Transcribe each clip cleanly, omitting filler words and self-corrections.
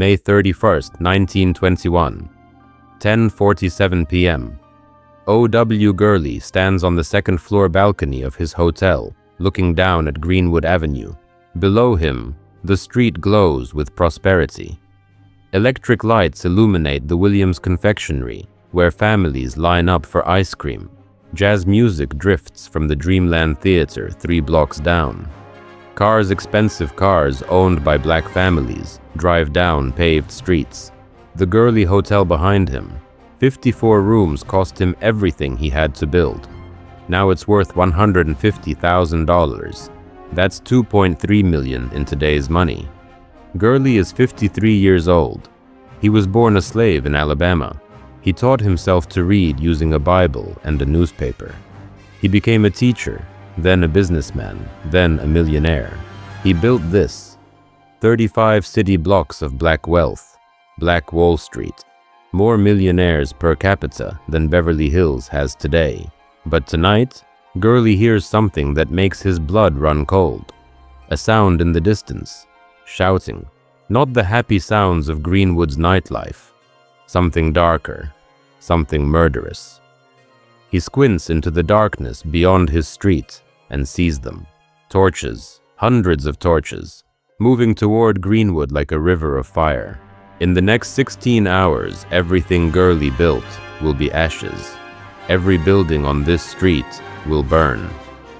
May 31st, 1921, 10:47 p.m. O.W. Gurley stands on the second-floor balcony of his hotel, looking down at Greenwood Avenue. Below him, the street glows with prosperity. Electric lights illuminate the Williams Confectionery, where families line up for ice cream. Jazz music drifts from the Dreamland Theater 3 blocks down. Expensive cars owned by black families, drive down paved streets. The Gurley Hotel behind him, 54 rooms cost him everything he had to build. Now it's worth $150,000. That's $2.3 million in today's money. Gurley is 53 years old. He was born a slave in Alabama. He taught himself to read using a Bible and a newspaper. He became a teacher, then a businessman, then a millionaire. He built this: 35 city blocks of black wealth, Black Wall Street. More millionaires per capita than Beverly Hills has today. But tonight, Gurley hears something that makes his blood run cold. A sound in the distance, shouting. Not the happy sounds of Greenwood's nightlife. Something darker, something murderous. He squints into the darkness beyond his street and sees them. Torches, hundreds of torches, moving toward Greenwood like a river of fire. In the next 16 hours, everything Gurley built will be ashes. Every building on this street will burn.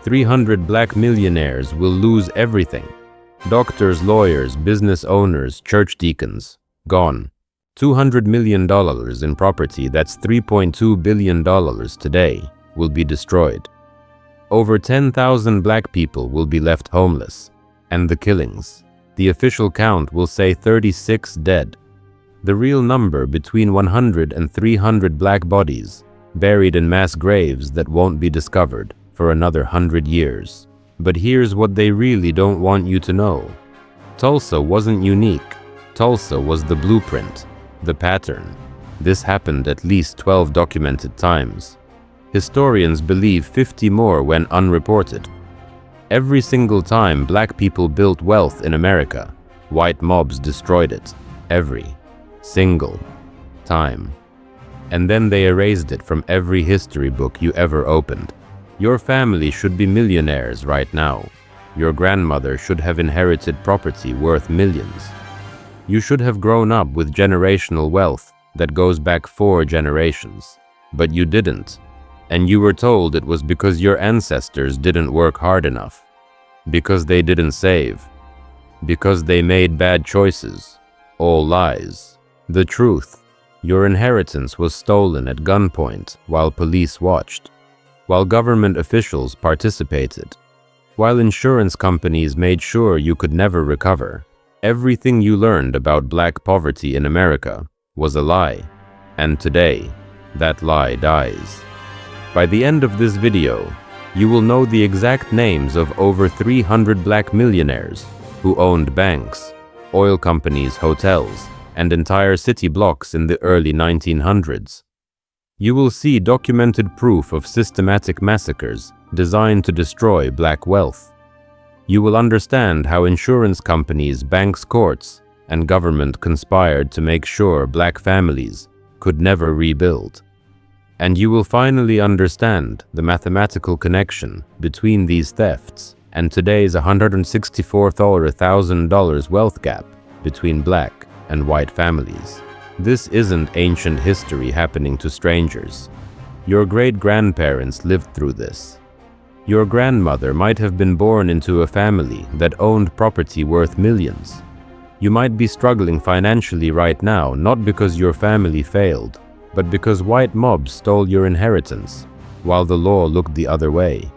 300 black millionaires will lose everything. Doctors, lawyers, business owners, church deacons, gone. $200 million in property that's $3.2 billion today will be destroyed. Over 10,000 black people will be left homeless. And the killings. The official count will say 36 dead. The real number between 100 and 300 black bodies buried in mass graves that won't be discovered for another 100 years. But here's what they really don't want you to know. Tulsa wasn't unique. Tulsa was the blueprint, the pattern. This happened at least 12 documented times. Historians believe 50 more went unreported. Every single time black people built wealth in America, white mobs destroyed it. Every single time. And then they erased it from every history book you ever opened. Your family should be millionaires right now. Your grandmother should have inherited property worth millions. You should have grown up with generational wealth that goes back 4 generations. But you didn't. And you were told it was because your ancestors didn't work hard enough. Because they didn't save. Because they made bad choices. All lies. The truth. Your inheritance was stolen at gunpoint while police watched. While government officials participated. While insurance companies made sure you could never recover. Everything you learned about black poverty in America was a lie. And today, that lie dies. By the end of this video, you will know the exact names of over 300 black millionaires who owned banks, oil companies, hotels, and entire city blocks in the early 1900s. You will see documented proof of systematic massacres designed to destroy black wealth. You will understand how insurance companies, banks, courts, and government conspired to make sure black families could never rebuild. And you will finally understand the mathematical connection between these thefts and today's $164,000 wealth gap between black and white families. This isn't ancient history happening to strangers. Your great-grandparents lived through this. Your grandmother might have been born into a family that owned property worth millions. You might be struggling financially right now, not because your family failed, but because white mobs stole your inheritance, while the law looked the other way.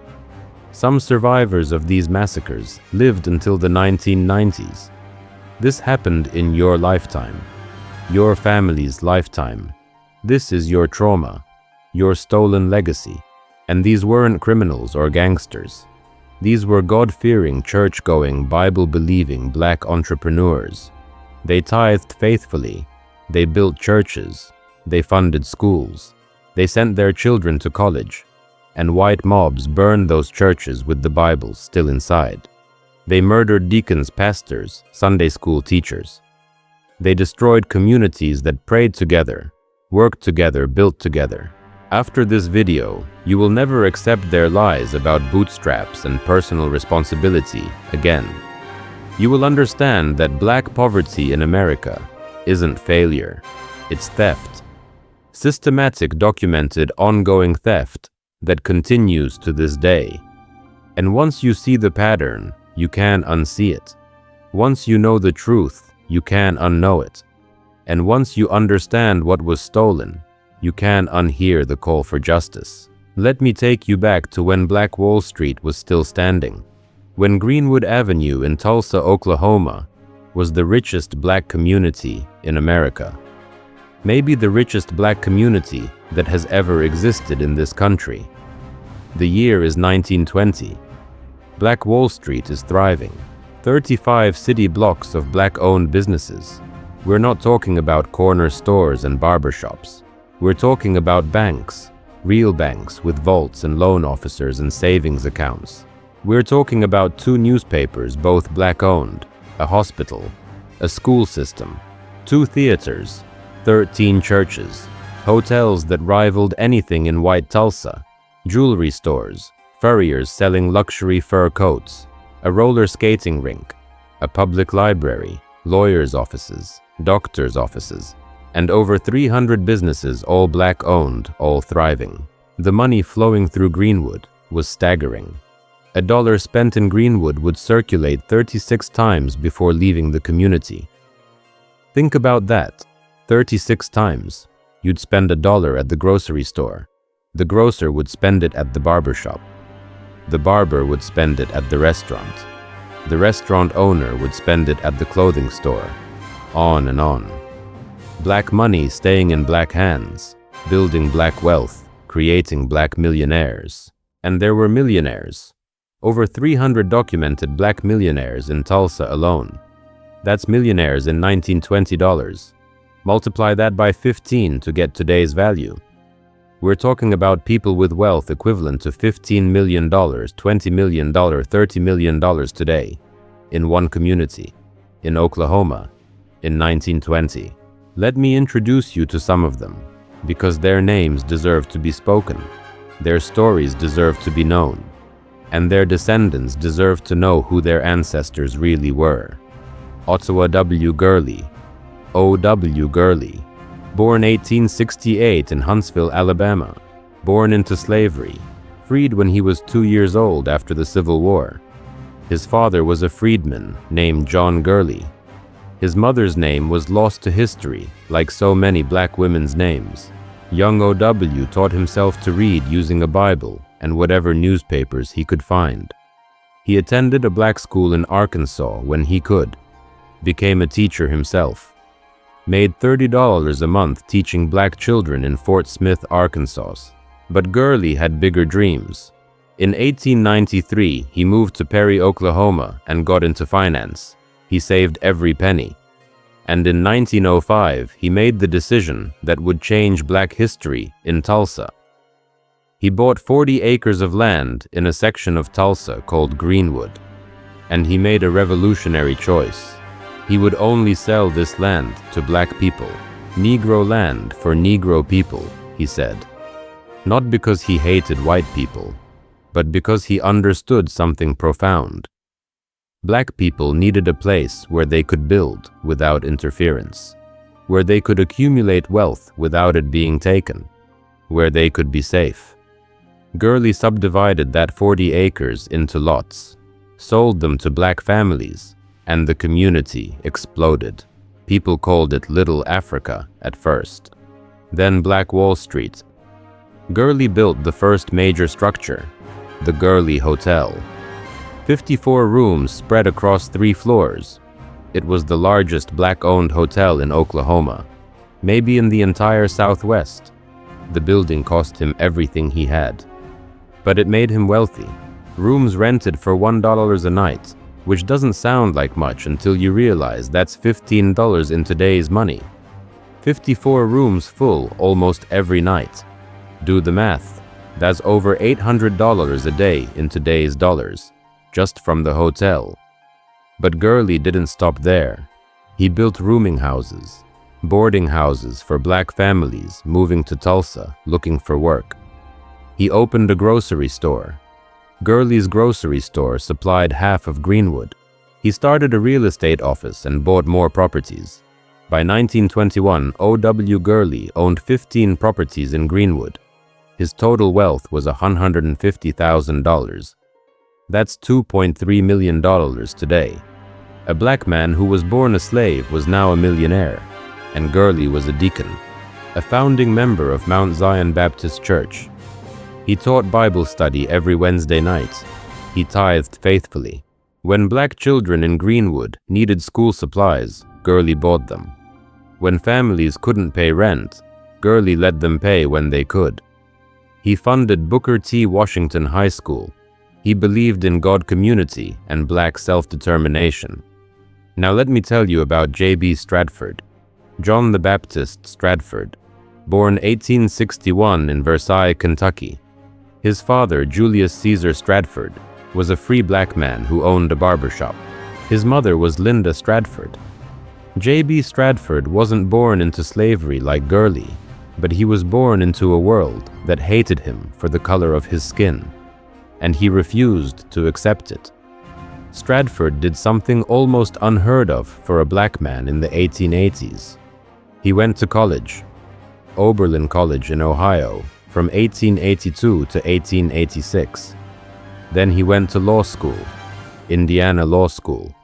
Some survivors of these massacres lived until the 1990s. This happened in your lifetime. Your family's lifetime. This is your trauma, your stolen legacy. And these weren't criminals or gangsters. These were God-fearing, church-going, Bible-believing black entrepreneurs. They tithed faithfully. They built churches. They funded schools. They sent their children to college. And white mobs burned those churches with the Bibles still inside. They murdered deacons, pastors, Sunday school teachers. They destroyed communities that prayed together, worked together, built together. After this video, you will never accept their lies about bootstraps and personal responsibility again. You will understand that black poverty in America isn't failure, it's theft. Systematic, documented, ongoing theft that continues to this day. And once you see the pattern, you can unsee it. Once you know the truth, you can unknow it. And once you understand what was stolen, you can unhear the call for justice. Let me take you back to when Black Wall Street was still standing. When Greenwood Avenue in Tulsa, Oklahoma, was the richest black community in America. Maybe the richest black community that has ever existed in this country. The year is 1920. Black Wall Street is thriving. 35 city blocks of black-owned businesses. We're not talking about corner stores and barbershops. We're talking about banks, real banks with vaults and loan officers and savings accounts. We're talking about 2 newspapers, both black-owned, a hospital, a school system, 2 theaters, 13 churches, hotels that rivaled anything in white Tulsa, jewelry stores, furriers selling luxury fur coats, a roller skating rink, a public library, lawyers' offices, doctors' offices, and over 300 businesses, all black-owned, all thriving. The money flowing through Greenwood was staggering. $1 spent in Greenwood would circulate 36 times before leaving the community. Think about that. 36 times. You'd spend $1 at the grocery store. The grocer would spend it at the barbershop. The barber would spend it at the restaurant. The restaurant owner would spend it at the clothing store. On and on. Black money staying in black hands, building black wealth, creating black millionaires. And there were millionaires. Over 300 documented black millionaires in Tulsa alone. That's millionaires in 1920 dollars. Multiply that by 15 to get today's value. We're talking about people with wealth equivalent to $15 million, $20 million, $30 million today, in one community, in Oklahoma, in 1920. Let me introduce you to some of them, because their names deserve to be spoken, their stories deserve to be known, and their descendants deserve to know who their ancestors really were. Ottawa W. Gurley, O.W. Gurley, born 1868 in Huntsville, Alabama, born into slavery, freed when he was 2 years old after the Civil War. His father was a freedman named John Gurley. His mother's name was lost to history, like so many black women's names. Young O.W. taught himself to read using a Bible and whatever newspapers he could find. He attended a black school in Arkansas when he could, became a teacher himself, made $30 a month teaching black children in Fort Smith, Arkansas. But Gurley had bigger dreams. In 1893, he moved to Perry, Oklahoma, and got into finance. He saved every penny. And in 1905, he made the decision that would change black history in Tulsa. He bought 40 acres of land in a section of Tulsa called Greenwood. And he made a revolutionary choice. He would only sell this land to black people. Negro land for Negro people, he said. Not because he hated white people, but because he understood something profound. Black people needed a place where they could build without interference, where they could accumulate wealth without it being taken, where they could be safe. Gurley subdivided that 40 acres into lots, sold them to black families, and the community exploded. People called it Little Africa at first, then Black Wall Street. Gurley built the first major structure, the Gurley Hotel. 54 rooms spread across 3 floors. It was the largest black-owned hotel in Oklahoma, maybe in the entire Southwest. The building cost him everything he had. But it made him wealthy. Rooms rented for $1 a night, which doesn't sound like much until you realize that's $15 in today's money. 54 rooms full almost every night. Do the math. That's over $800 a day in today's dollars, just from the hotel. But Gurley didn't stop there. He built rooming houses, boarding houses for black families moving to Tulsa looking for work. He opened a grocery store. Gurley's grocery store supplied half of Greenwood. He started a real estate office and bought more properties. By 1921, O.W. Gurley owned 15 properties in Greenwood. His total wealth was $150,000. That's $2.3 million today. A black man who was born a slave was now a millionaire, and Gurley was a deacon, a founding member of Mount Zion Baptist Church. He taught Bible study every Wednesday night. He tithed faithfully. When black children in Greenwood needed school supplies, Gurley bought them. When families couldn't pay rent, Gurley let them pay when they could. He funded Booker T. Washington High School. He believed in God community and black self-determination. Now let me tell you about J.B. Stradford, John the Baptist Stradford, born 1861 in Versailles, Kentucky. His father, Julius Caesar Stradford, was a free black man who owned a barbershop. His mother was Linda Stradford. J.B. Stradford wasn't born into slavery like Gurley, but he was born into a world that hated him for the color of his skin, and he refused to accept it. Stradford did something almost unheard of for a black man in the 1880s. He went to college, Oberlin College in Ohio, from 1882 to 1886. Then he went to law school, Indiana Law School,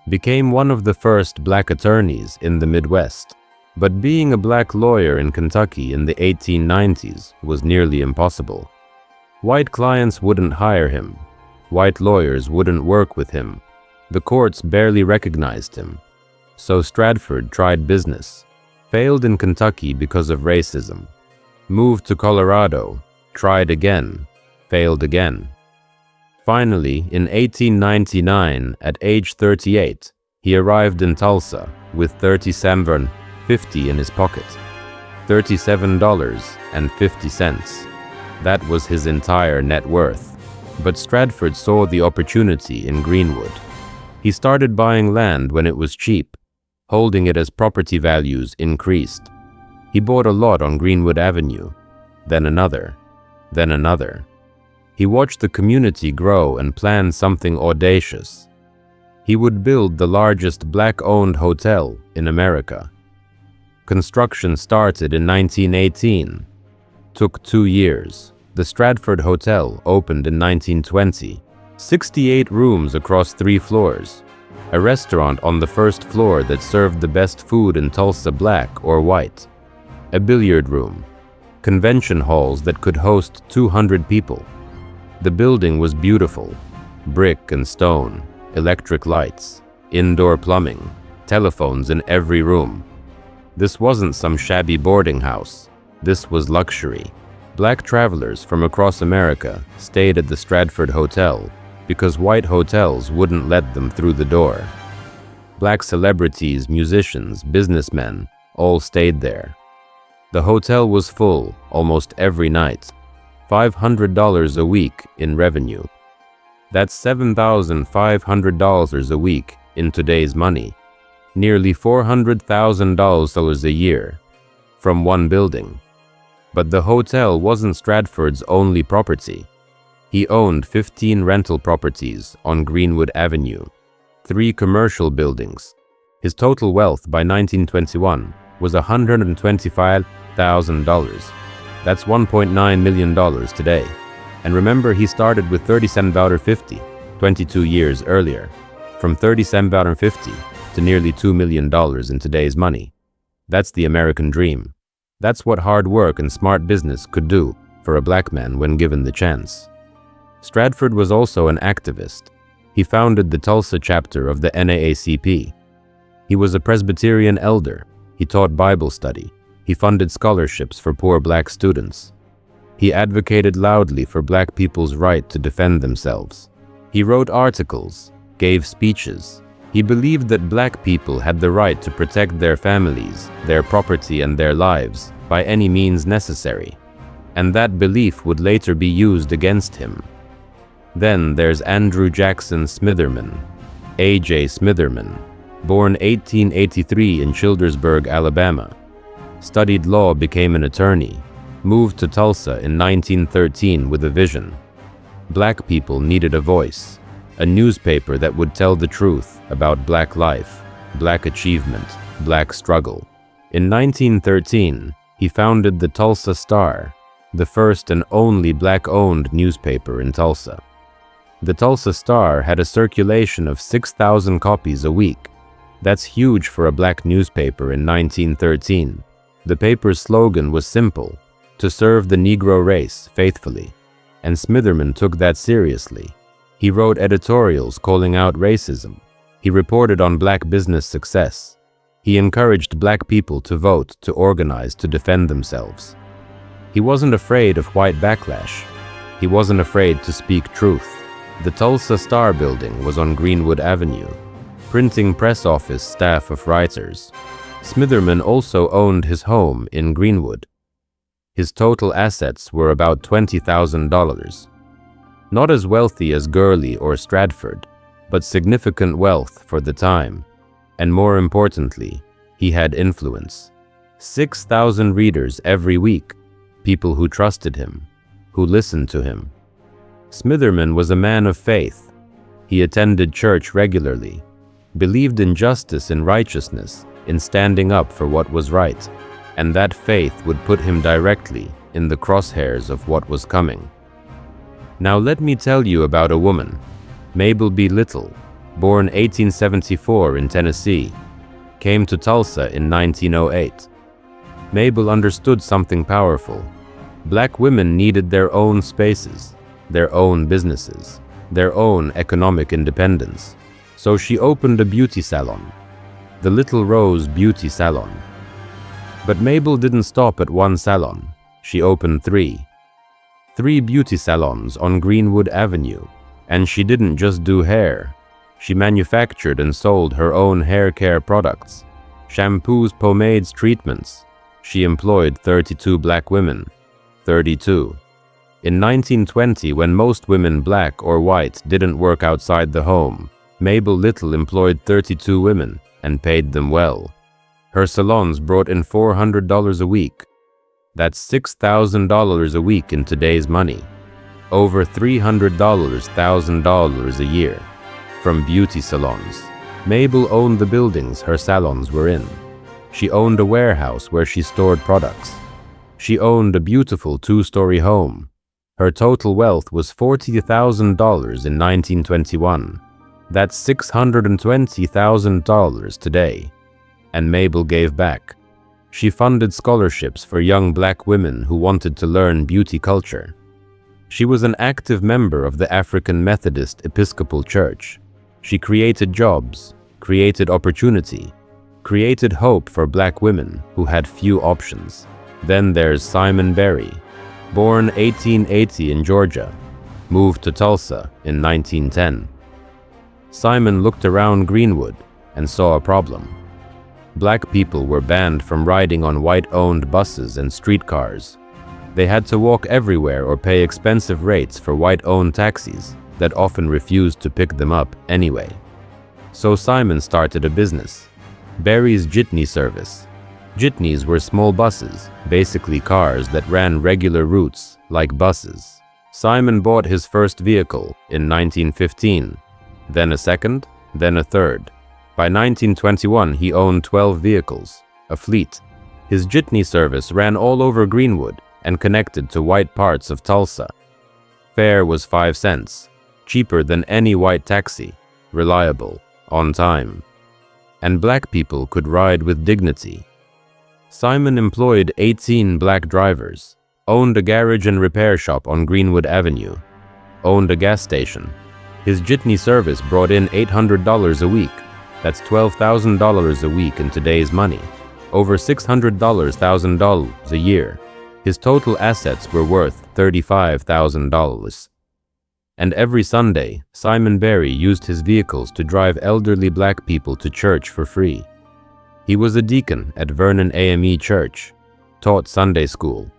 became one of the first black attorneys in the Midwest. But being a black lawyer in Kentucky in the 1890s was nearly impossible. White clients wouldn't hire him. White lawyers wouldn't work with him. The courts barely recognized him. So Stradford tried business, failed in Kentucky because of racism, moved to Colorado, tried again, failed again. Finally, in 1899, at age 38, he arrived in Tulsa with $37.50 in his pocket. $37.50. That was his entire net worth. But Stradford saw the opportunity in Greenwood. He started buying land when it was cheap, holding it as property values increased. He bought a lot on Greenwood Avenue, then another, then another. He watched the community grow and planned something audacious. He would build the largest black-owned hotel in America. Construction started in 1918. Took 2 years. The Stradford Hotel opened in 1920. 68 rooms across 3 floors. A restaurant on the first floor that served the best food in Tulsa, black or white. A billiard room. Convention halls that could host 200 people. The building was beautiful. Brick and stone, electric lights, indoor plumbing, telephones in every room. This wasn't some shabby boarding house. This was luxury. Black travelers from across America stayed at the Stradford Hotel because white hotels wouldn't let them through the door. Black celebrities, musicians, businessmen all stayed there. The hotel was full almost every night. $500 a week in revenue. That's $7,500 a week in today's money. Nearly $400,000 a year from one building. But the hotel wasn't Stradford's only property. He owned 15 rental properties on Greenwood Avenue, 3 commercial buildings. His total wealth by 1921 was $125,000. That's $1.9 million today. And remember, he started with $37.50, 22 years earlier. From $37.50 to nearly $2 million in today's money. That's the American dream. That's what hard work and smart business could do for a black man when given the chance. Stradford was also an activist. He founded the Tulsa chapter of the NAACP. He was a Presbyterian elder. He taught Bible study. He funded scholarships for poor black students. He advocated loudly for black people's right to defend themselves. He wrote articles, gave speeches. He believed that black people had the right to protect their families, their property, and their lives by any means necessary, and that belief would later be used against him. Then there's Andrew Jackson Smitherman, A.J. Smitherman, Born 1883 in Childersburg, Alabama. Studied law, became an attorney. Moved to Tulsa in 1913 with a vision. Black people needed a voice, a newspaper that would tell the truth about black life, black achievement, black struggle. In 1913, he founded the Tulsa Star, the first and only black-owned newspaper in Tulsa. The Tulsa Star had a circulation of 6,000 copies a week. That's huge for a black newspaper in 1913. The paper's slogan was simple: to serve the Negro race faithfully. And Smitherman took that seriously. He wrote editorials calling out racism. He reported on black business success. He encouraged black people to vote, to organize, to defend themselves. He wasn't afraid of white backlash. He wasn't afraid to speak truth. The Tulsa Star building was on Greenwood Avenue. Printing press office, staff of writers. Smitherman also owned his home in Greenwood. His total assets were about $20,000. Not as wealthy as Gurley or Stradford, but significant wealth for the time. And more importantly, he had influence. 6,000 readers every week, people who trusted him, who listened to him. Smitherman was a man of faith. He attended church regularly, believed in justice and righteousness, in standing up for what was right. And that faith would put him directly in the crosshairs of what was coming. Now let me tell you about a woman, Mabel B. Little, born 1874 in Tennessee, came to Tulsa in 1908. Mabel understood something powerful. Black women needed their own spaces, their own businesses, their own economic independence. So she opened a beauty salon, the Little Rose Beauty Salon. But Mabel didn't stop at one salon. She opened three beauty salons on Greenwood Avenue. And she didn't just do hair. She manufactured and sold her own hair care products, shampoos, pomades, treatments. She employed 32 black women. 32. In 1920, when most women, black or white, didn't work outside the home, Mabel Little employed 32 women and paid them well. Her salons brought in $400 a week. That's $6,000 a week in today's money. Over $300,000 a year. From beauty salons. Mabel owned the buildings her salons were in. She owned a warehouse where she stored products. She owned a beautiful 2-story home. Her total wealth was $40,000 in 1921. That's $620,000 today. And Mabel gave back. She funded scholarships for young black women who wanted to learn beauty culture. She was an active member of the African Methodist Episcopal Church. She created jobs, created opportunity, created hope for black women who had few options. Then there's Simon Berry, born 1880 in Georgia, moved to Tulsa in 1910. Simon looked around Greenwood and saw a problem. Black people were banned from riding on white-owned buses and streetcars. They had to walk everywhere or pay expensive rates for white-owned taxis that often refused to pick them up anyway. So Simon started a business, Berry's Jitney service. Jitneys were small buses, basically cars that ran regular routes like buses. Simon bought his first vehicle in 1915, then a second, then a third. By 1921, he owned 12 vehicles, a fleet. His jitney service ran all over Greenwood and connected to white parts of Tulsa. Fare was 5 cents, cheaper than any white taxi, reliable, on time. And black people could ride with dignity. Simon employed 18 black drivers, owned a garage and repair shop on Greenwood Avenue, owned a gas station. His jitney service brought in $800 a week. That's $12,000 a week in today's money, over $600,000 a year. His total assets were worth $35,000. And every Sunday, Simon Berry used his vehicles to drive elderly black people to church for free. He was a deacon at Vernon AME Church, taught Sunday school,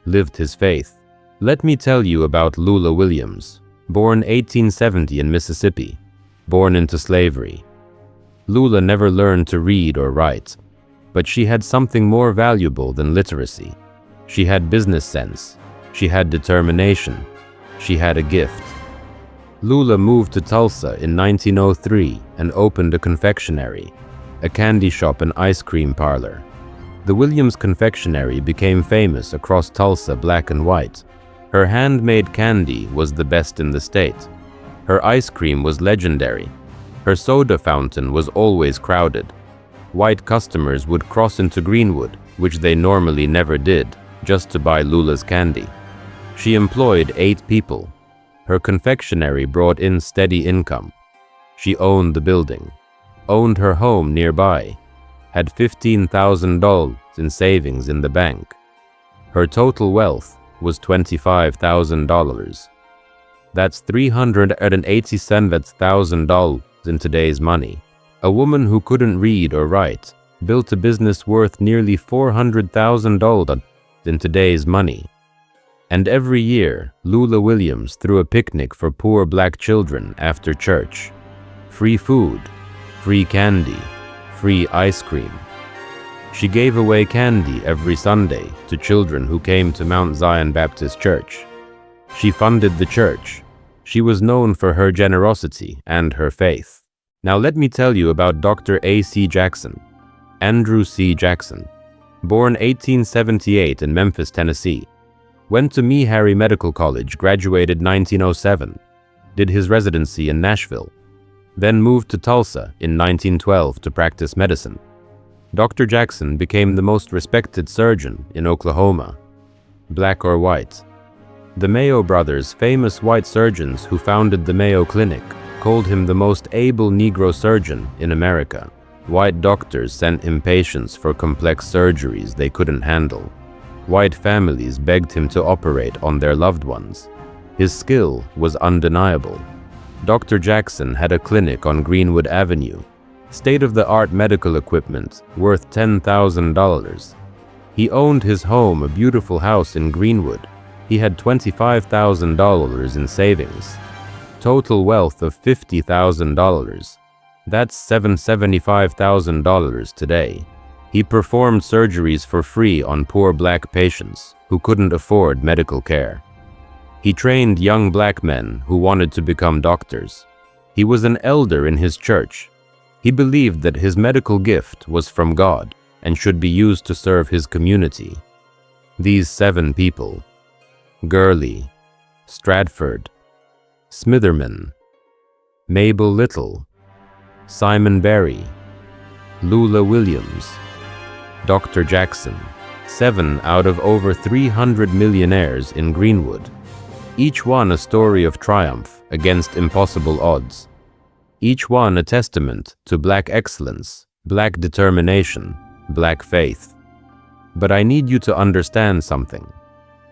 lived his faith. Let me tell you about Lula Williams, born 1870 in Mississippi, born into slavery. Lula never learned to read or write, but she had something more valuable than literacy. She had business sense. She had determination. She had a gift. Lula moved to Tulsa in 1903 and opened a confectionery, a candy shop and ice cream parlor. The Williams Confectionery became famous across Tulsa, black and white. Her handmade candy was the best in the state. Her ice cream was legendary. Her soda fountain was always crowded. White customers would cross into Greenwood, which they normally never did, just to buy Lula's candy. She employed 8 people. Her confectionery brought in steady income. She owned the building, owned her home nearby, had $15,000 in savings in the bank. Her total wealth was $25,000. That's $387,000 in today's money. A woman who couldn't read or write built a business worth nearly $400,000 in today's money. And every year, Lula Williams threw a picnic for poor black children after church. Free food, free candy, free ice cream. She gave away candy every Sunday to children who came to Mount Zion Baptist Church. She funded the church. She was known for her generosity and her faith. Now let me tell you about Dr. A.C. Jackson, Andrew C. Jackson, born 1878 in Memphis, Tennessee. Went to Meharry Medical College, graduated 1907, did his residency in Nashville, then moved to Tulsa in 1912 to practice medicine. Dr. Jackson became the most respected surgeon in Oklahoma, black or white. The Mayo brothers, famous white surgeons who founded the Mayo Clinic, called him the most able Negro surgeon in America. White doctors sent him patients for complex surgeries they couldn't handle. White families begged him to operate on their loved ones. His skill was undeniable. Dr. Jackson had a clinic on Greenwood Avenue, state-of-the-art medical equipment worth $10,000. He owned his home, a beautiful house in Greenwood. He had $25,000 in savings. Total wealth of $50,000. That's $75,000 today. He performed surgeries for free on poor black patients who couldn't afford medical care. He trained young black men who wanted to become doctors. He was an elder in his church. He believed that his medical gift was from God and should be used to serve his community. These 7 people: Gurley, Stradford, Smitherman, Mabel Little, Simon Berry, Lula Williams, Dr. Jackson, 7 out of over 300 millionaires in Greenwood. Each one a story of triumph against impossible odds. Each one a testament to black excellence, black determination, black faith. But I need you to understand something.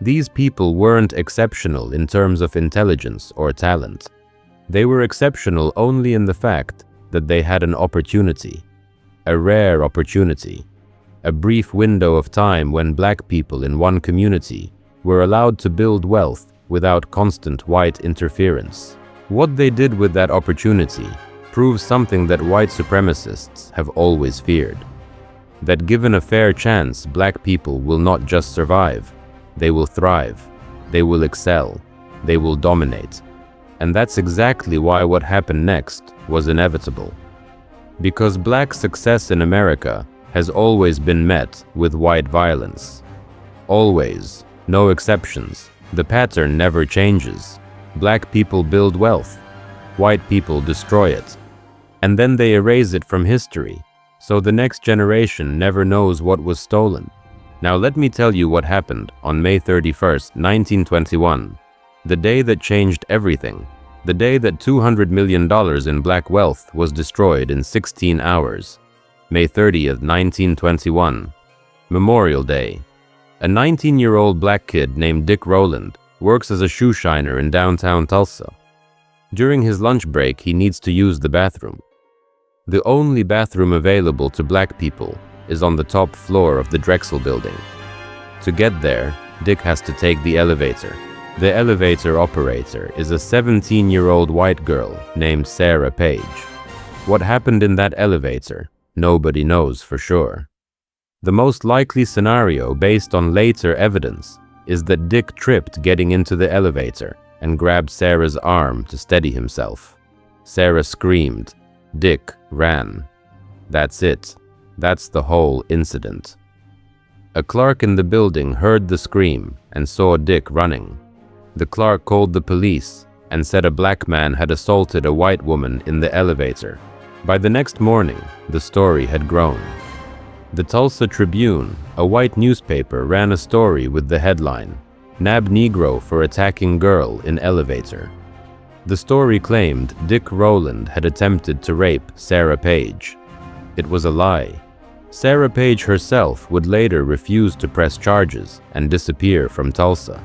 These people weren't exceptional in terms of intelligence or talent. They were exceptional only in the fact that they had an opportunity, a rare opportunity, a brief window of time when black people in one community were allowed to build wealth without constant white interference. What they did with that opportunity proves something that white supremacists have always feared: that given a fair chance, black people will not just survive, they will thrive, they will excel, they will dominate. And that's exactly why what happened next was inevitable. Because black success in America has always been met with white violence. Always, no exceptions. The pattern never changes. Black people build wealth, white people destroy it. And then they erase it from history, so the next generation never knows what was stolen. Now let me tell you what happened on May 31st, 1921, the day that changed everything, the day that $200 million in black wealth was destroyed in 16 hours. May 30th, 1921, Memorial Day. A 19-year-old black kid named Dick Rowland works as a shoe shiner in downtown Tulsa. During his lunch break, he needs to use the bathroom. The only bathroom available to black people is on the top floor of the Drexel building. To get there, Dick has to take the elevator. The elevator operator is a 17-year-old white girl named Sarah Page. What happened in that elevator, nobody knows for sure. The most likely scenario based on later evidence is that Dick tripped getting into the elevator and grabbed Sarah's arm to steady himself. Sarah screamed. Dick ran. That's it. That's the whole incident. A clerk in the building heard the scream and saw Dick running. The clerk called the police and said a black man had assaulted a white woman in the elevator. By the next morning, the story had grown. The Tulsa Tribune, a white newspaper, ran a story with the headline, "Nab Negro for attacking girl in elevator." The story claimed Dick Rowland had attempted to rape Sarah Page. It was a lie. Sarah Page herself would later refuse to press charges and disappear from Tulsa.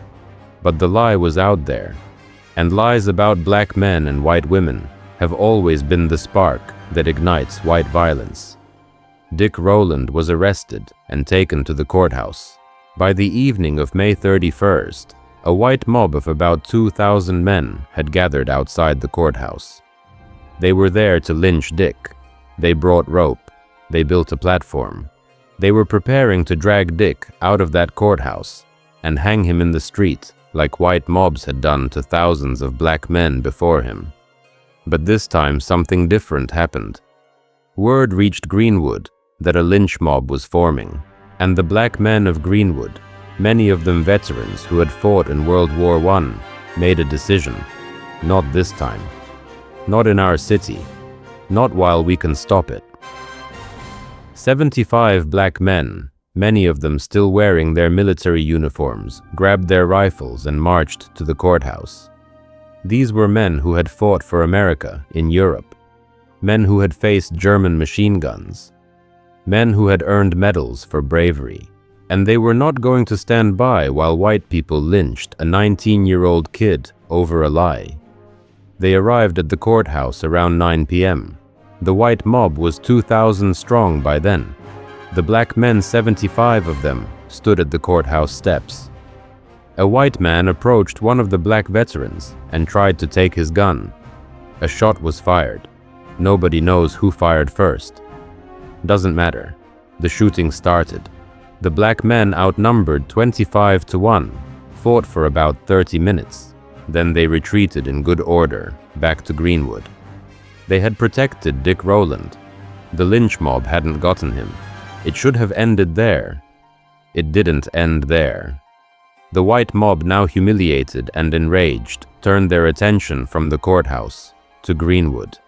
But the lie was out there, and lies about black men and white women have always been the spark that ignites white violence. Dick Rowland was arrested and taken to the courthouse. By the evening of May 31st, a white mob of about 2,000 men had gathered outside the courthouse. They were there to lynch Dick. They brought rope. They built a platform. They were preparing to drag Dick out of that courthouse and hang him in the street like white mobs had done to thousands of black men before him. But this time something different happened. Word reached Greenwood that a lynch mob was forming, and the black men of Greenwood, many of them veterans who had fought in World War I, made a decision. Not this time. Not in our city. Not while we can stop it. 75 black men, many of them still wearing their military uniforms, grabbed their rifles and marched to the courthouse. These were men who had fought for America in Europe, men who had faced German machine guns, men who had earned medals for bravery, and they were not going to stand by while white people lynched a 19-year-old kid over a lie. They arrived at the courthouse around 9 p.m. The white mob was 2,000 strong by then. The black men, 75 of them, stood at the courthouse steps. A white man approached one of the black veterans and tried to take his gun. A shot was fired. Nobody knows who fired first. Doesn't matter. The shooting started. The black men, outnumbered 25 to 1, fought for about 30 minutes. Then they retreated in good order, back to Greenwood. They had protected Dick Rowland. The lynch mob hadn't gotten him. It should have ended there. It didn't end there. The white mob, now humiliated and enraged, turned their attention from the courthouse to Greenwood.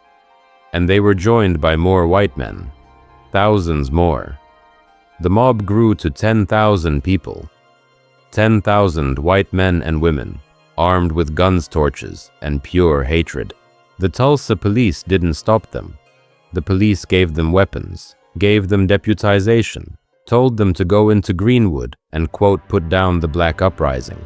And they were joined by more white men. Thousands more. The mob grew to 10,000 people. 10,000 white men and women, armed with guns, torches, and pure hatred. The Tulsa police didn't stop them. The police gave them weapons, gave them deputization, told them to go into Greenwood and, quote, put down the black uprising.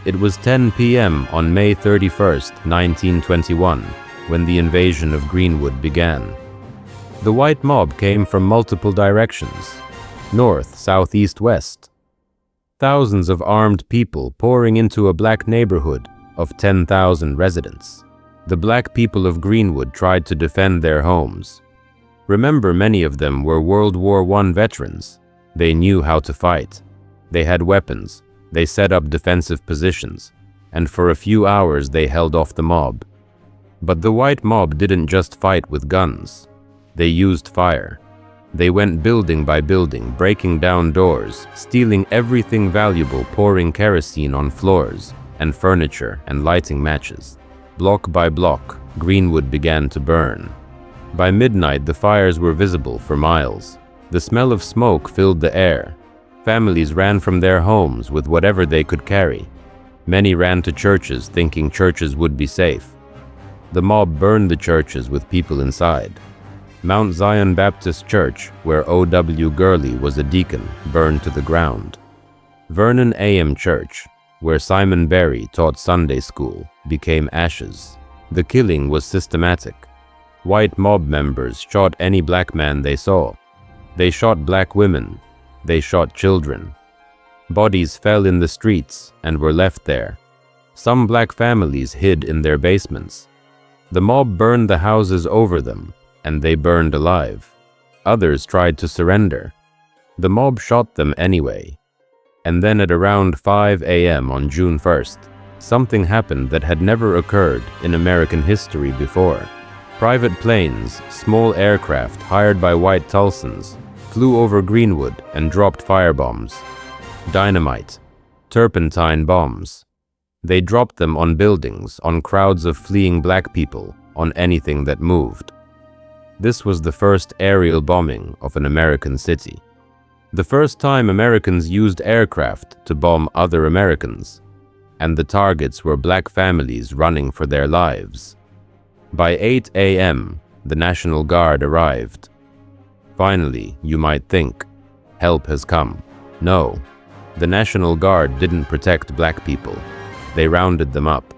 It was 10 p.m. on May 31st, 1921, when the invasion of Greenwood began. The white mob came from multiple directions: north, south, east, west. Thousands of armed people pouring into a black neighborhood of 10,000 residents. The black people of Greenwood tried to defend their homes. Remember, many of them were World War I veterans. They knew how to fight. They had weapons. They set up defensive positions, and for a few hours they held off the mob. But the white mob didn't just fight with guns. They used fire. They went building by building, breaking down doors, stealing everything valuable, pouring kerosene on floors and furniture and lighting matches. Block by block, Greenwood began to burn. By midnight, the fires were visible for miles. The smell of smoke filled the air. Families ran from their homes with whatever they could carry. Many ran to churches, thinking churches would be safe. The mob burned the churches with people inside. Mount Zion Baptist Church, where O.W. Gurley was a deacon, burned to the ground. Vernon A.M. Church, where Simon Berry taught Sunday school, became ashes. The killing was systematic. White mob members shot any black man they saw. They shot black women. They shot children. Bodies fell in the streets and were left there. Some black families hid in their basements. The mob burned the houses over them, and they burned alive. Others tried to surrender. The mob shot them anyway. And then at around 5 a.m. on June 1st, something happened that had never occurred in American history before. Private planes, small aircraft hired by white Tulsans, flew over Greenwood and dropped firebombs. Dynamite, turpentine bombs. They dropped them on buildings, on crowds of fleeing black people, on anything that moved. This was the first aerial bombing of an American city. The first time Americans used aircraft to bomb other Americans, and the targets were black families running for their lives. By 8 a.m., the National Guard arrived. Finally, you might think, help has come. No, the National Guard didn't protect black people. They rounded them up.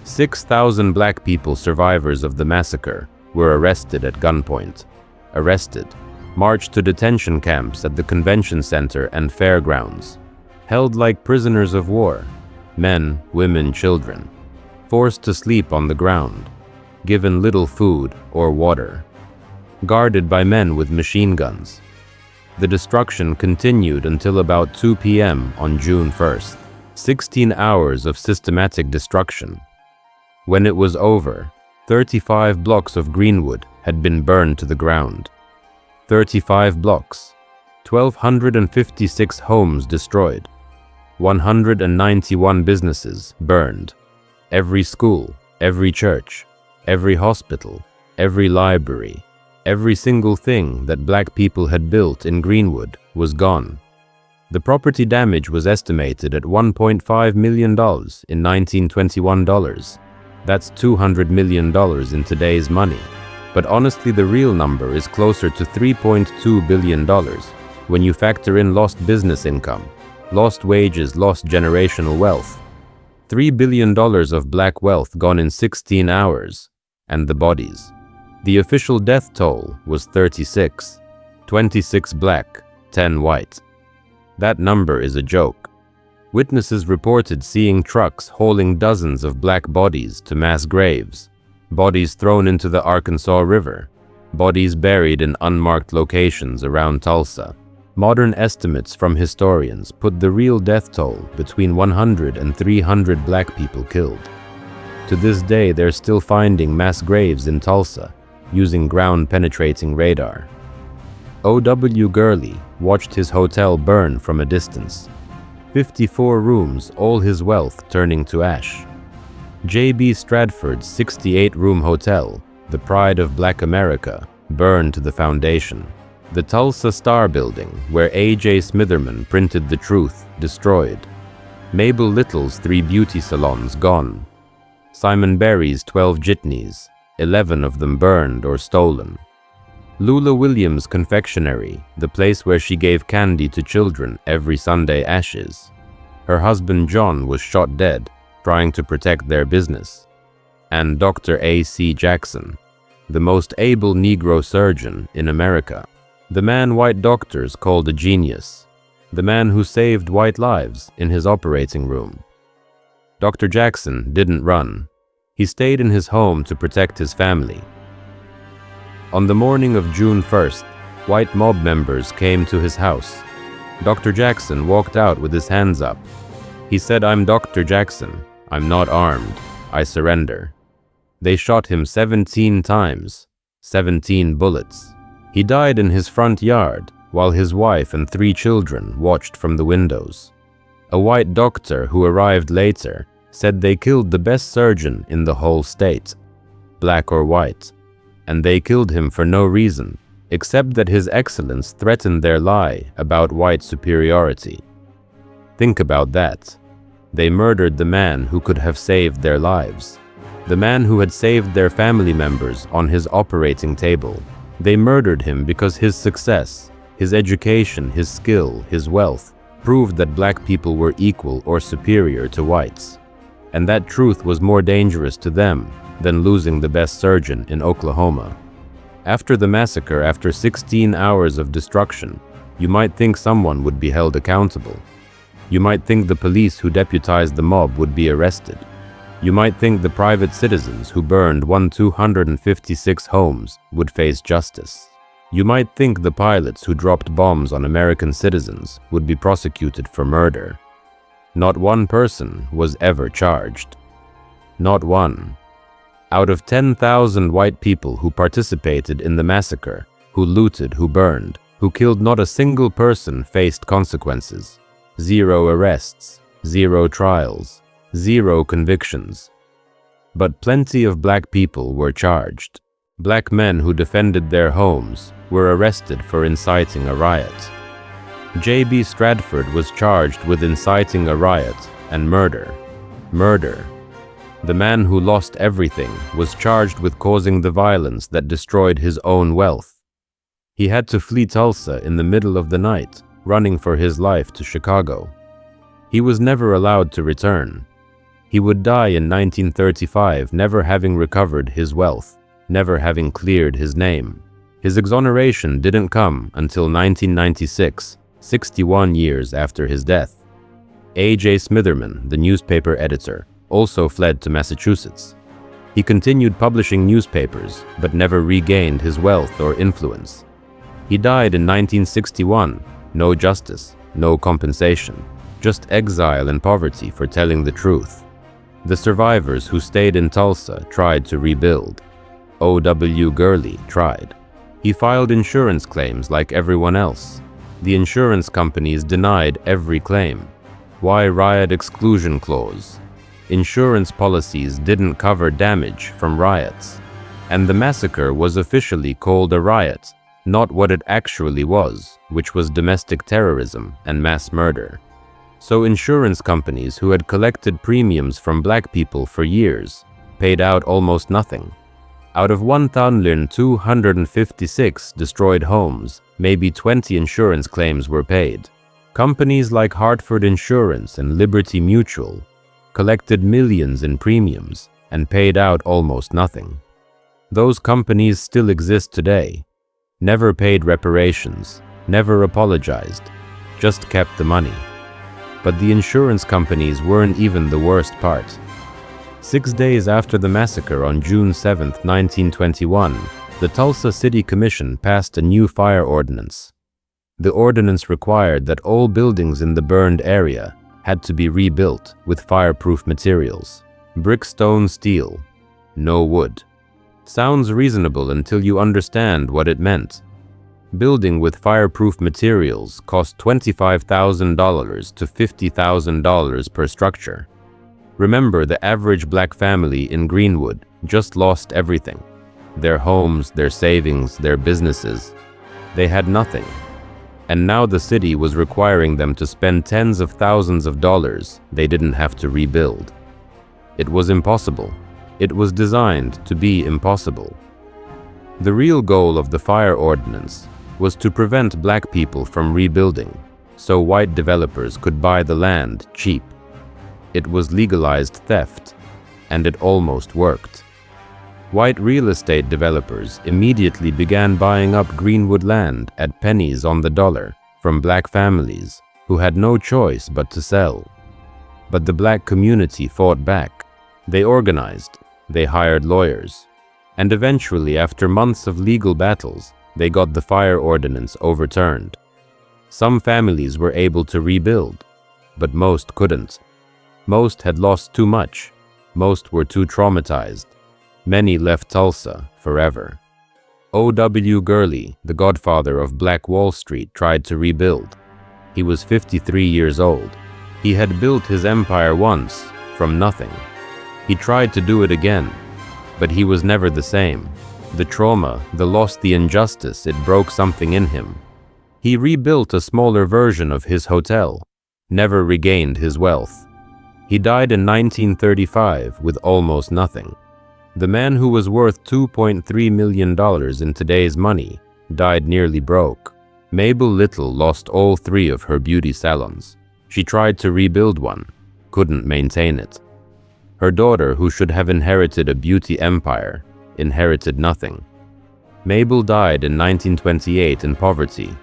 6,000 black people survivors of the massacre were arrested at gunpoint. Arrested, marched to detention camps at the convention center and fairgrounds, held like prisoners of war, men, women, children, forced to sleep on the ground, given little food or water, guarded by men with machine guns. The destruction continued until about 2 p.m. on June 1st. 16 hours of systematic destruction. When it was over, 35 blocks of Greenwood had been burned to the ground. 35 blocks, 1,256 homes destroyed, 191 businesses burned, every school, every church, every hospital, every library, every single thing that black people had built in Greenwood was gone. The property damage was estimated at $1.5 million in 1921 dollars. That's $200 million in today's money. But honestly, the real number is closer to $3.2 billion when you factor in lost business income, lost wages, lost generational wealth. $3 billion of black wealth gone in 16 hours. And the bodies. The official death toll was 36. 26 black, 10 white. That number is a joke. Witnesses reported seeing trucks hauling dozens of black bodies to mass graves, bodies thrown into the Arkansas River, bodies buried in unmarked locations around Tulsa. Modern estimates from historians put the real death toll between 100 and 300 black people killed. To this day, they're still finding mass graves in Tulsa using ground-penetrating radar. O.W. Gurley watched his hotel burn from a distance. 54 rooms, all his wealth turning to ash. J.B. Stradford's 68-room hotel, the pride of Black America, burned to the foundation. The Tulsa Star Building, where A.J. Smitherman printed the truth, destroyed. Mabel Little's 3 beauty salons gone. Simon Berry's 12 jitneys, 11 of them burned or stolen. Lula Williams' confectionery, the place where she gave candy to children every Sunday, ashes. Her husband John was shot dead, trying to protect their business. And Dr. A.C. Jackson, the most able Negro surgeon in America. The man white doctors called a genius. The man who saved white lives in his operating room. Dr. Jackson didn't run. He stayed in his home to protect his family. On the morning of June 1st, white mob members came to his house. Dr. Jackson walked out with his hands up. He said, "I'm Dr. Jackson. I'm not armed. I surrender." They shot him 17 times, 17 bullets. He died in his front yard while his wife and 3 children watched from the windows. A white doctor who arrived later said they killed the best surgeon in the whole state, black or white. And they killed him for no reason, except that his excellence threatened their lie about white superiority. Think about that. They murdered the man who could have saved their lives, the man who had saved their family members on his operating table. They murdered him because his success, his education, his skill, his wealth, proved that black people were equal or superior to whites. And that truth was more dangerous to them than losing the best surgeon in Oklahoma. After the massacre, after 16 hours of destruction, you might think someone would be held accountable. You might think the police who deputized the mob would be arrested. You might think the private citizens who burned 256 homes would face justice. You might think the pilots who dropped bombs on American citizens would be prosecuted for murder. Not one person was ever charged. Not one. Out of 10,000 white people who participated in the massacre, who looted, who burned, who killed, not a single person faced consequences. 0 arrests, 0 trials, 0 convictions. But plenty of black people were charged. Black men who defended their homes were arrested for inciting a riot. J.B. Stradford was charged with inciting a riot and murder. Murder. The man who lost everything was charged with causing the violence that destroyed his own wealth. He had to flee Tulsa in the middle of the night, running for his life to Chicago. He was never allowed to return. He would die in 1935, never having recovered his wealth, never having cleared his name. His exoneration didn't come until 1996, 61 years after his death. A.J. Smitherman, the newspaper editor, also fled to Massachusetts. He continued publishing newspapers, but never regained his wealth or influence. He died in 1961, no justice, no compensation, just exile and poverty for telling the truth. The survivors who stayed in Tulsa tried to rebuild. O.W. Gurley tried. He filed insurance claims like everyone else. The insurance companies denied every claim. Why riot exclusion clause? Insurance policies didn't cover damage from riots. And the massacre was officially called a riot, not what it actually was, which was domestic terrorism and mass murder. So insurance companies who had collected premiums from black people for years paid out almost nothing. Out of 1,256 destroyed homes, maybe 20 insurance claims were paid. Companies like Hartford Insurance and Liberty Mutual collected millions in premiums and paid out almost nothing. Those companies still exist today. Never paid reparations, never apologized, just kept the money. But the insurance companies weren't even the worst part. 6 days after the massacre on June 7, 1921, the Tulsa City Commission passed a new fire ordinance. The ordinance required that all buildings in the burned area had to be rebuilt with fireproof materials. Brick, stone, steel. No wood. Sounds reasonable until you understand what it meant. Building with fireproof materials cost $25,000 to $50,000 per structure. Remember, the average black family in Greenwood just lost everything. Their homes, their savings, their businesses. They had nothing. And now the city was requiring them to spend tens of thousands of dollars they didn't have to rebuild. It was impossible. It was designed to be impossible. The real goal of the fire ordinance was to prevent black people from rebuilding, so white developers could buy the land cheap. It was legalized theft, and it almost worked. White real estate developers immediately began buying up Greenwood land at pennies on the dollar from black families who had no choice but to sell. But the black community fought back. They organized, they hired lawyers, and eventually, after months of legal battles, they got the fire ordinance overturned. Some families were able to rebuild, but most couldn't. Most had lost too much. Most were too traumatized. Many left Tulsa forever. O.W. Gurley, the godfather of Black Wall Street, tried to rebuild. He was 53 years old. He had built his empire once, from nothing. He tried to do it again, but he was never the same. The trauma, the loss, the injustice, it broke something in him. He rebuilt a smaller version of his hotel, never regained his wealth. He died in 1935 with almost nothing. The man who was worth $2.3 million in today's money died nearly broke. Mabel Little lost all 3 of her beauty salons. She tried to rebuild one, couldn't maintain it. Her daughter, who should have inherited a beauty empire, inherited nothing. Mabel died in 1928 in poverty,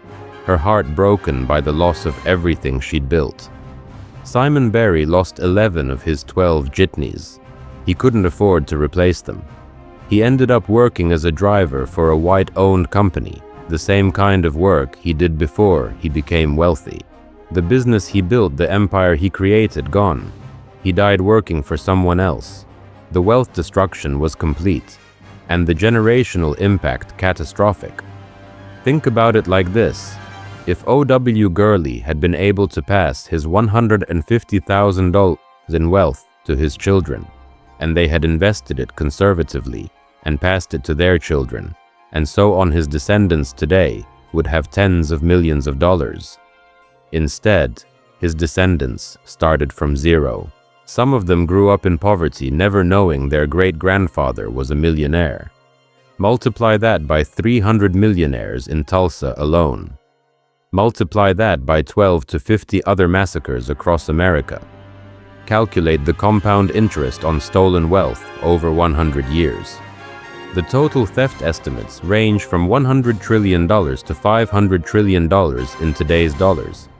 her heart broken by the loss of everything she'd built. Simon Berry lost 11 of his 12 jitneys. He couldn't afford to replace them. He ended up working as a driver for a white-owned company, the same kind of work he did before he became wealthy. The business he built, the empire he created, gone. He died working for someone else. The wealth destruction was complete, and the generational impact catastrophic. Think about it like this. If O.W. Gurley had been able to pass his $150,000 in wealth to his children, and they had invested it conservatively and passed it to their children, and so on, his descendants today would have tens of millions of dollars. Instead, his descendants started from zero. Some of them grew up in poverty, never knowing their great-grandfather was a millionaire. Multiply that by 300 millionaires in Tulsa alone. Multiply that by 12 to 50 other massacres across America. Calculate the compound interest on stolen wealth over 100 years. The total theft estimates range from $100 trillion to $500 trillion in today's dollars.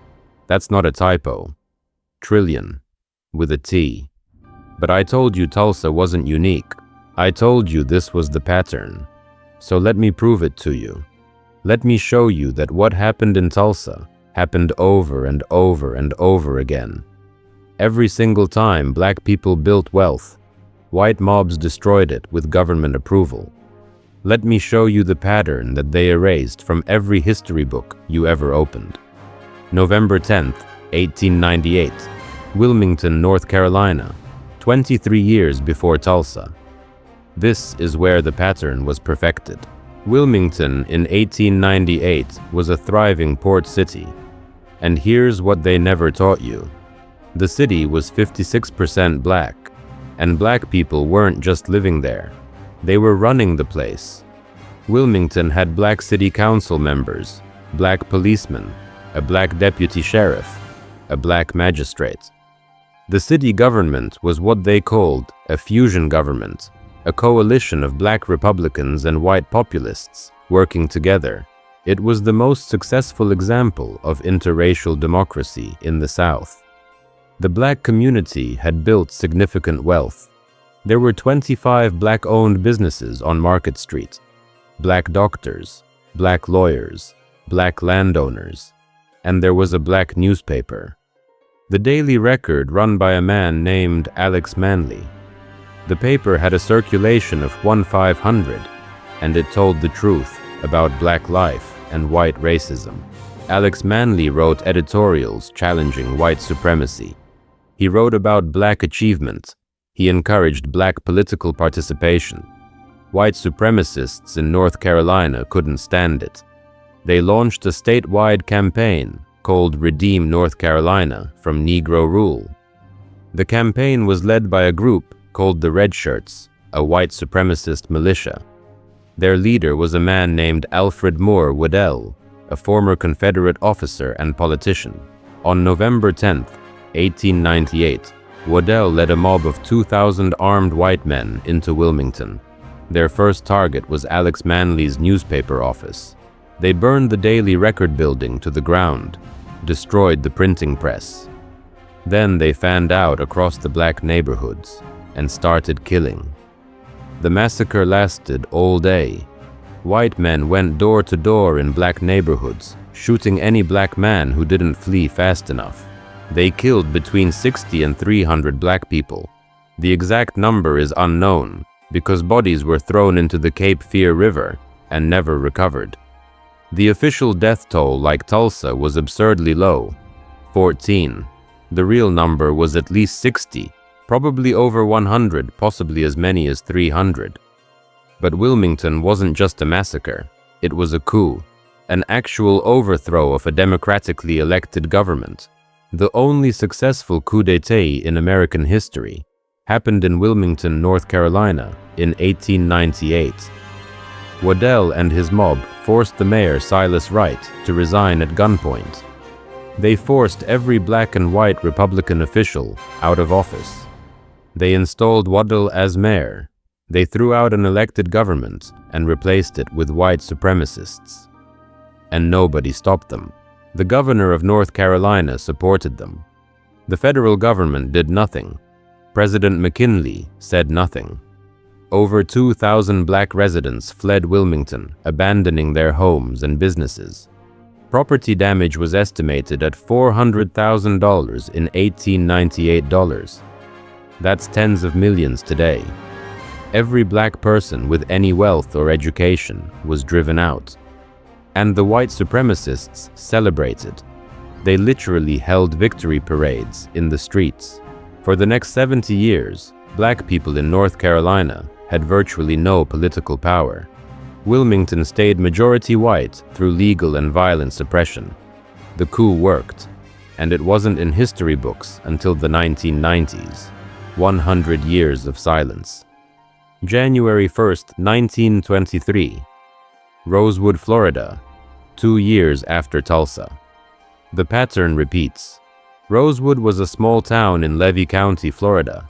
That's not a typo. Trillion, with a T. But I told you Tulsa wasn't unique. I told you this was the pattern. So let me prove it to you. Let me show you that what happened in Tulsa happened over and over and over again. Every single time black people built wealth, white mobs destroyed it with government approval. Let me show you the pattern that they erased from every history book you ever opened. November 10th, 1898, Wilmington, North Carolina, 23 years before Tulsa. This is where the pattern was perfected. Wilmington in 1898 was a thriving port city. And here's what they never taught you. The city was 56% black, and black people weren't just living there. They were running the place. Wilmington had black city council members, black policemen, a black deputy sheriff, a black magistrate. The city government was what they called a fusion government, a coalition of black Republicans and white populists working together. It was the most successful example of interracial democracy in the South. The black community had built significant wealth. There were 25 black-owned businesses on Market Street, black doctors, black lawyers, black landowners, and there was a black newspaper. The Daily Record, run by a man named Alex Manly. The paper had a circulation of 1/500, and it told the truth about black life and white racism. Alex Manly wrote editorials challenging white supremacy. He wrote about black achievement. He encouraged black political participation. White supremacists in North Carolina couldn't stand it. They launched a statewide campaign called Redeem North Carolina from Negro Rule. The campaign was led by a group called the Red Shirts, a white supremacist militia. Their leader was a man named Alfred Moore Waddell, a former Confederate officer and politician. On November 10th, 1898, Waddell led a mob of 2,000 armed white men into Wilmington. Their first target was Alex Manly's newspaper office. They burned the Daily Record building to the ground, destroyed the printing press. Then they fanned out across the black neighborhoods and started killing. The massacre lasted all day. White men went door to door in black neighborhoods, shooting any black man who didn't flee fast enough. They killed between 60 and 300 black people. The exact number is unknown because bodies were thrown into the Cape Fear River and never recovered. The official death toll, like Tulsa, was absurdly low, 14. The real number was at least 60, probably over 100, possibly as many as 300. But Wilmington wasn't just a massacre, it was a coup, an actual overthrow of a democratically elected government. The only successful coup d'etat in American history happened in Wilmington, North Carolina in 1898. Waddell and his mob forced the mayor, Silas Wright, to resign at gunpoint. They forced every black and white Republican official out of office. They installed Waddell as mayor. They threw out an elected government and replaced it with white supremacists. And nobody stopped them. The governor of North Carolina supported them. The federal government did nothing. President McKinley said nothing. Over 2,000 black residents fled Wilmington, abandoning their homes and businesses. Property damage was estimated at $400,000 in 1898 dollars. That's tens of millions today. Every black person with any wealth or education was driven out. And the white supremacists celebrated. They literally held victory parades in the streets. For the next 70 years, black people in North Carolina had virtually no political power. Wilmington stayed majority white through legal and violent suppression. The coup worked, and it wasn't in history books until the 1990s. 100 years of silence. January 1st, 1923. Rosewood, Florida, 2 years after Tulsa. The pattern repeats. Rosewood was a small town in Levy County, Florida,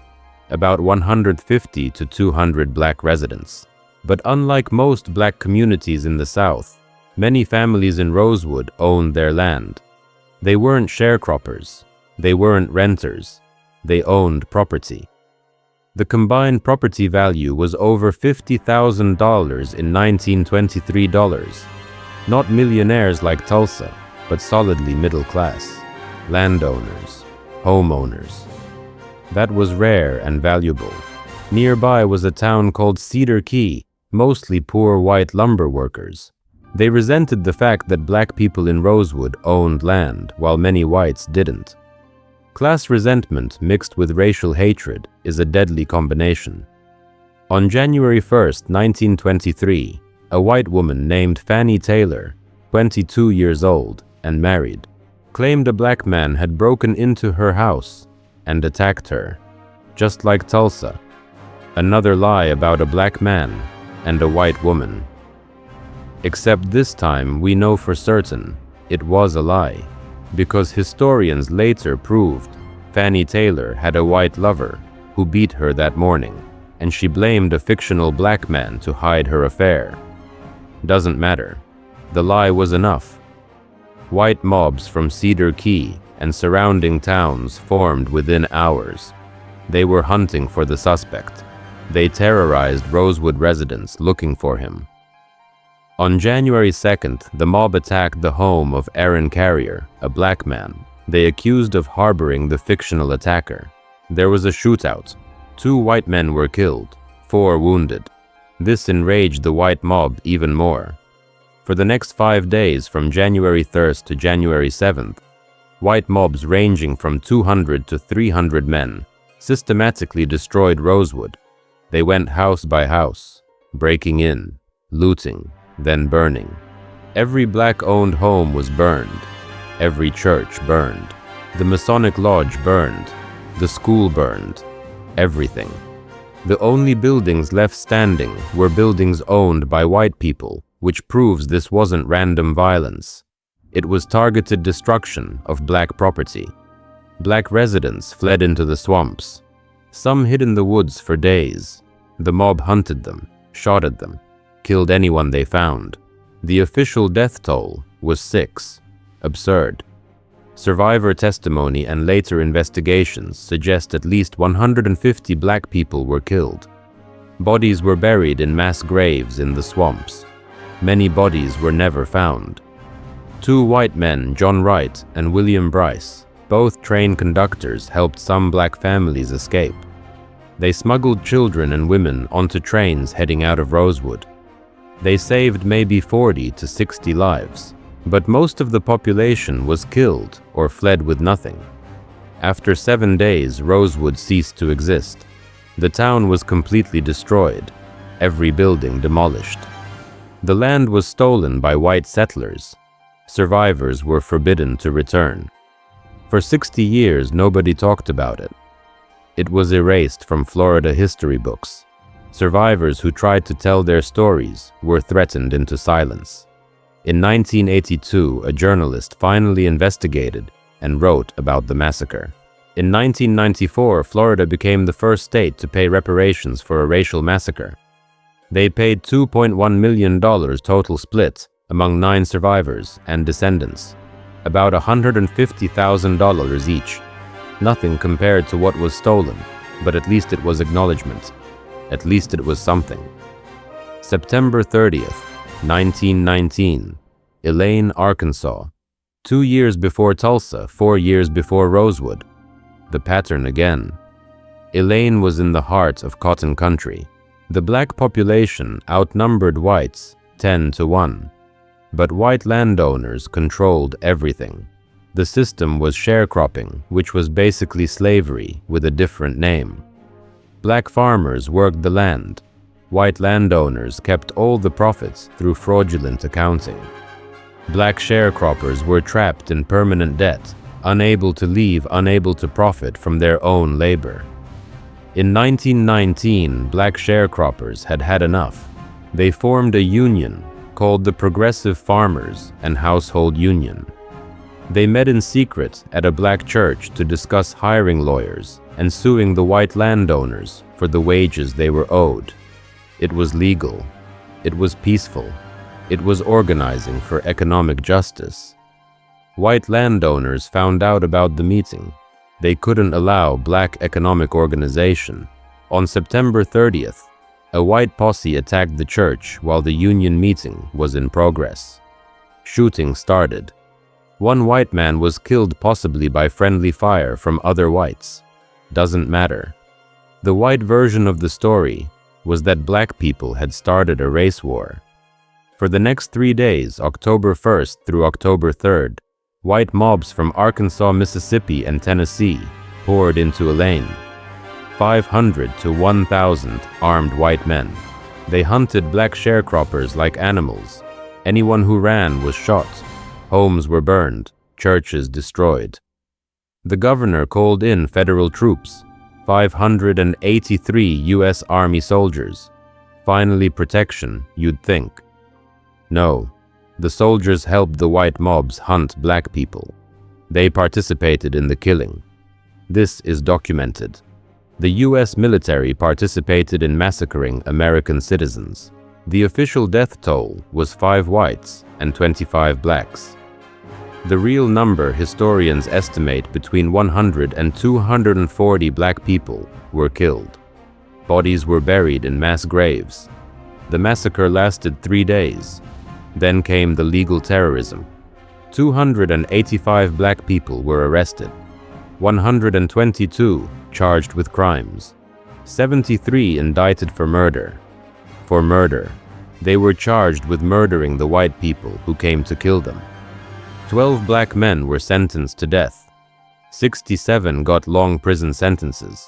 about 150 to 200 black residents. But unlike most black communities in the South, many families in Rosewood owned their land. They weren't sharecroppers. They weren't renters. They owned property. The combined property value was over $50,000 in 1923 dollars. Not millionaires like Tulsa, but solidly middle class. Landowners, homeowners. That was rare and valuable. Nearby was a town called Cedar Key, mostly poor white lumber workers. They resented the fact that black people in Rosewood owned land, while many whites didn't. Class resentment mixed with racial hatred is a deadly combination. On January 1st, 1923, a white woman named Fannie Taylor, 22 years old and married, claimed a black man had broken into her house and attacked her, just like Tulsa. Another lie about a black man and a white woman. Except this time we know for certain it was a lie, because historians later proved Fannie Taylor had a white lover who beat her that morning, and she blamed a fictional black man to hide her affair. Doesn't matter. The lie was enough. White mobs from Cedar Key and surrounding towns formed within hours. They were hunting for the suspect. They terrorized Rosewood residents looking for him. On January 2nd, the mob attacked the home of Aaron Carrier, a black man. They accused of harboring the fictional attacker. There was a shootout. 2 white men were killed, 4 wounded. This enraged the white mob even more. For the next 5 days, from January 3rd to January 7th, white mobs ranging from 200 to 300 men systematically destroyed Rosewood. They went house by house, breaking in, looting, then burning. Every black-owned home was burned. Every church burned. The Masonic Lodge burned. The school burned. Everything. The only buildings left standing were buildings owned by white people, which proves this wasn't random violence. It was targeted destruction of black property. Black residents fled into the swamps. Some hid in the woods for days. The mob hunted them, shot at them, killed anyone they found. The official death toll was 6. Absurd. Survivor testimony and later investigations suggest at least 150 black people were killed. Bodies were buried in mass graves in the swamps. Many bodies were never found. 2 white men, John Wright and William Bryce, both train conductors, helped some black families escape. They smuggled children and women onto trains heading out of Rosewood. They saved maybe 40 to 60 lives, but most of the population was killed or fled with nothing. After 7 days, Rosewood ceased to exist. The town was completely destroyed, every building demolished. The land was stolen by white settlers. Survivors were forbidden to return. For 60 years, nobody talked about it. It was erased from Florida history books. Survivors who tried to tell their stories were threatened into silence. In 1982, a journalist finally investigated and wrote about the massacre. In 1994, Florida became the first state to pay reparations for a racial massacre. They paid $2.1 million total split among 9 survivors and descendants, about $150,000 each. Nothing compared to what was stolen. but at least it was acknowledgement. At least it was something. September 30th, 1919, Elaine, Arkansas. 2 years before Tulsa, 4 years before Rosewood. The pattern again. Elaine was in the heart of cotton country. The black population outnumbered whites 10-1. But white landowners controlled everything. The system was sharecropping, which was basically slavery with a different name. Black farmers worked the land. White landowners kept all the profits through fraudulent accounting. Black sharecroppers were trapped in permanent debt, unable to leave, unable to profit from their own labor. In 1919, black sharecroppers had had enough. They formed a union called the Progressive Farmers and Household Union. They met in secret at a black church to discuss hiring lawyers and suing the white landowners for the wages they were owed. It was legal. It was peaceful. It was organizing for economic justice. White landowners found out about the meeting. They couldn't allow black economic organization. On September 30th, a white posse attacked the church while the union meeting was in progress. Shooting started. One white man was killed, possibly by friendly fire from other whites. Doesn't matter. The white version of the story was that black people had started a race war. For the next 3 days, October 1st through October 3rd, white mobs from Arkansas, Mississippi, and Tennessee poured into Elaine. 500 to 1,000 armed white men. They hunted black sharecroppers like animals. Anyone who ran was shot. Homes were burned, churches destroyed. The governor called in federal troops, 583 U.S. Army soldiers. Finally protection, you'd think. No, the soldiers helped the white mobs hunt black people. They participated in the killing. This is documented. The U.S. military participated in massacring American citizens. The official death toll was 5 whites and 25 blacks. The real number historians estimate between 100 and 240 black people were killed. Bodies were buried in mass graves. The massacre lasted 3 days. Then came the legal terrorism. 285 black people were arrested. 122 charged with crimes. 73 indicted for murder. For murder, they were charged with murdering the white people who came to kill them. 12 black men were sentenced to death. 67 got long prison sentences.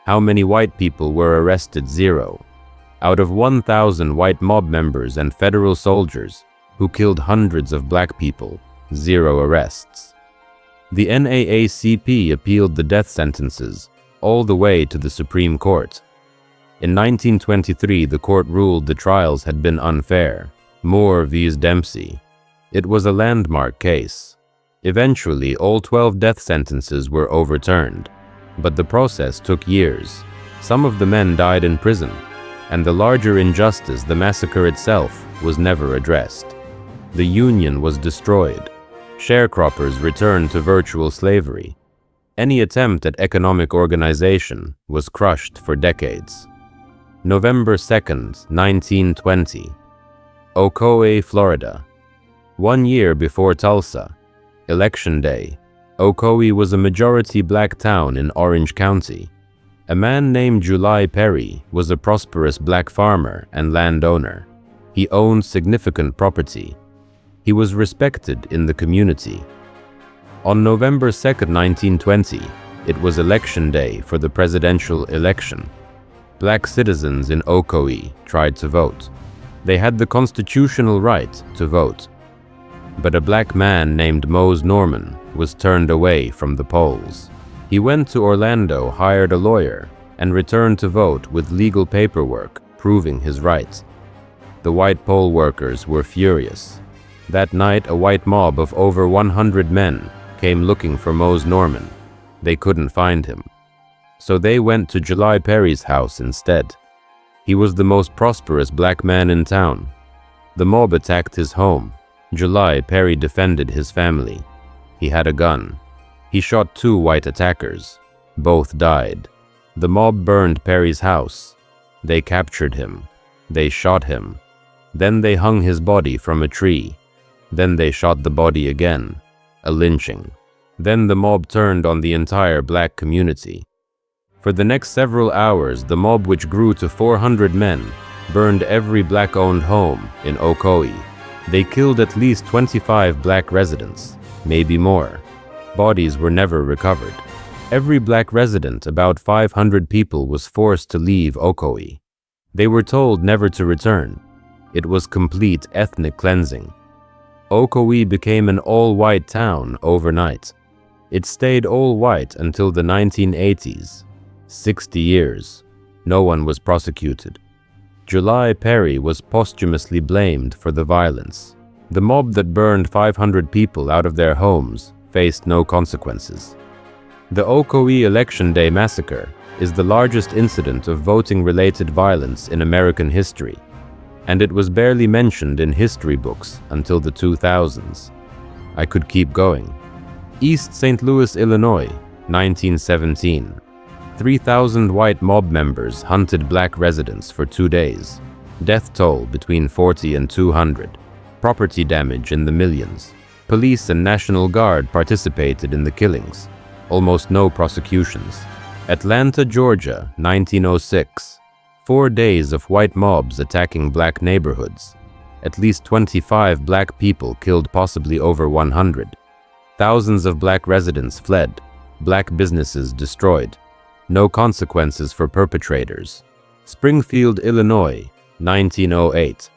How many white people were arrested? 0. Out of 1,000 white mob members and federal soldiers who killed hundreds of black people, 0 arrests. The NAACP appealed the death sentences all the way to the Supreme Court. In 1923, the court ruled the trials had been unfair. Moore v. Dempsey. It was a landmark case. Eventually, all 12 death sentences were overturned, but the process took years. Some of the men died in prison, and the larger injustice, the massacre itself, was never addressed. The Union was destroyed. Sharecroppers returned to virtual slavery. Any attempt at economic organization was crushed for decades. November 2nd, 1920. Ocoee, Florida. 1 year before Tulsa. Election Day. Ocoee was a majority black town in Orange County. A man named July Perry was a prosperous black farmer and landowner. He owned significant property. He was respected in the community. On November 2nd, 1920, it was election day for the presidential election. Black citizens in Ocoee tried to vote. They had the constitutional right to vote. But a black man named Mose Norman was turned away from the polls. He went to Orlando, hired a lawyer, and returned to vote with legal paperwork proving his right. The white poll workers were furious. That night, a white mob of over 100 men came looking for Mose Norman. They couldn't find him. So they went to July Perry's house instead. He was the most prosperous black man in town. The mob attacked his home. July Perry defended his family. He had a gun. He shot 2 white attackers. Both died. The mob burned Perry's house. They captured him. They shot him. Then they hung his body from a tree. Then they shot the body again. A lynching. Then the mob turned on the entire black community. For the next several hours, the mob, which grew to 400 men, burned every black-owned home in Ocoee. They killed at least 25 black residents, maybe more. Bodies were never recovered. Every black resident, about 500 people, was forced to leave Ocoee. They were told never to return. It was complete ethnic cleansing. Ocoee became an all-white town overnight. It stayed all-white until the 1980s. 60 years. No one was prosecuted. July Perry was posthumously blamed for the violence. The mob that burned 500 people out of their homes faced no consequences. The Ocoee Election Day Massacre is the largest incident of voting-related violence in American history, and it was barely mentioned in history books until the 2000s. I could keep going. East St. Louis, Illinois, 1917. 3,000 white mob members hunted black residents for 2 days. Death toll between 40 and 200. Property damage in the millions. Police and National Guard participated in the killings. Almost no prosecutions. Atlanta, Georgia, 1906. 4 days of white mobs attacking black neighborhoods. At least 25 black people killed, possibly over 100. Thousands of black residents fled. Black businesses destroyed. No consequences for perpetrators. Springfield, Illinois, 1908.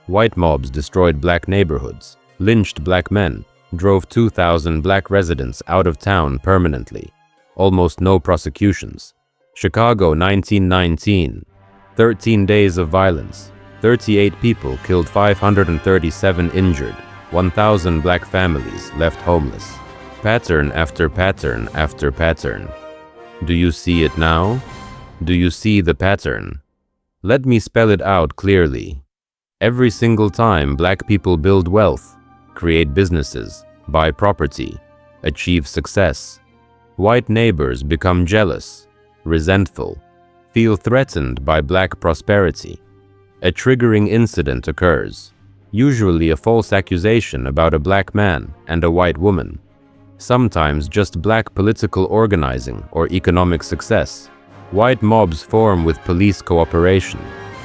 White mobs destroyed black neighborhoods, lynched black men, drove 2,000 black residents out of town permanently. Almost no prosecutions. Chicago, 1919. 13 days of violence. 38 people killed, 537 injured. 1,000 black families left homeless. Pattern after pattern after pattern. Do you see it now? Do you see the pattern? Let me spell it out clearly. Every single time black people build wealth, create businesses, buy property, achieve success, white neighbors become jealous, resentful, feel threatened by black prosperity. A triggering incident occurs, usually a false accusation about a black man and a white woman. Sometimes just black political organizing or economic success. White mobs form with police cooperation.